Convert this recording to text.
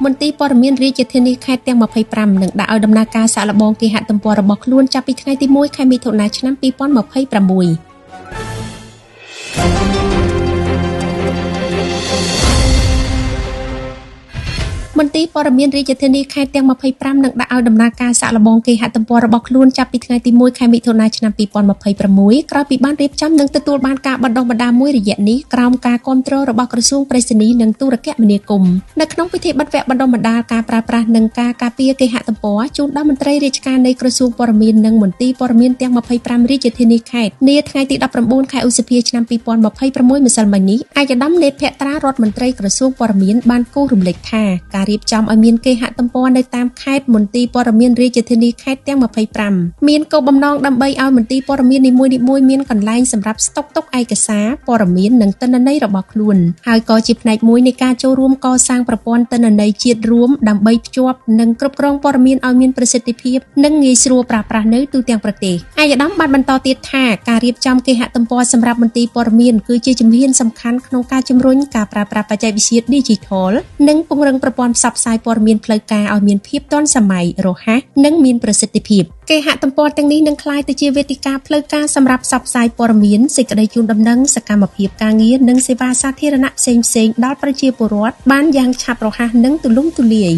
មន្ទីរព័ត៌មានរាជធានីខេត្តទាំង25នឹងដាក់ឲ្យដំណើរការសាកល្បងគេហទំព័ររបស់ខ្លួនចាប់ពីថ្ងៃទី1ខែមិថុនាឆ្នាំ2026មន្ទីរព័ត៌មានរាជធានីខេត្តទាំង25នឹងដាក់ឲ្យដំណើរការសាកល្បងគេហទំព័ររបស់ខ្លួនចាប់ពីថ្ងៃទី1ខែមិថុនាឆ្នាំ2026ក្រោយពីបានរៀបចំនិងទទួលបានការបណ្ដុះបណ្ដាលមួយរយៈនេះក្រោមការគាំទ្ររបស់ក្រសួងប្រៃសណីនិងទូរគមនាគមន៍នៅក្នុងពិធីបិទវគ្គបណ្ដុះបណ្ដាលការប្រើប្រាស់និងការការពារគេហទំព័រជូនដល់មន្ត្រីរាជការនៃក្រសួងព័ត៌មាននិងមន្ទីរព័ត៌មានទាំង25រាជធានីខេត្តនាថ្ងៃទី19ខែឧសភាឆ្នាំ2026ម្សិលមិញនេះឯកឧត្តមនេតភក្ត្រារដ្ឋមន្ត្រីក្រសួងព័ត៌មានបានគូរំលែកថាការរៀបចំឲ្យមានគេហទំព័រនៅតាមខេត្តមន្ទីរព័ត៌មានរាជធានីខេត្តទាំង25មានគោលបំណងដើម្បីឲ្យមន្ទីរព័ត៌មាននីមួយៗមានកន្លែងសម្រាប់ស្តុកទុកឯកសារព័ត៌មាននិងទិន្នន័យរបស់ខ្លួនហើយក៏ជាផ្នែកមួយនៃការចូលរួមកសាងប្រព័ន្ធទិន្នន័យជាតិរួមដើម្បីភ្ជាប់និងគ្រប់គ្រងព័ត៌មានឲ្យមានប្រសិទ្ធភាពនិងងាយស្រួលប្រើប្រាស់នៅទូទាំងប្រទេសឯកឧត្តមបានបន្តទៀតថាការរៀបចំគេហទំព័រសម្រាប់មន្ទីរព័ត៌មានគឺជាជំហានសំខាន់ក្នុងការជំរុញការប្រើប្រាស់បច្ចេកវិទ្យា Digital និងពង្រឹងប្រព័ន្ធផ្សព្វផ្សាយព័ត៌មានផ្លូវការឲ្យមានភាពទាន់សម័យរហ័សនិងមានប្រសិទ្ធភាពគេហទំព័រទាំងនេះនឹងក្លាយទៅជាវេទិកាផ្លូវការសម្រាប់ផ្សព្វផ្សាយព័ត៌មានសេចក្តីជូនដំណឹងសកម្មភាពការងារនិងសេវាសាធារណៈផ្សេងៗដល់ប្រជាពលរដ្ឋបានយ៉ាងឆាប់រហ័សនិងទូលំទូលាយ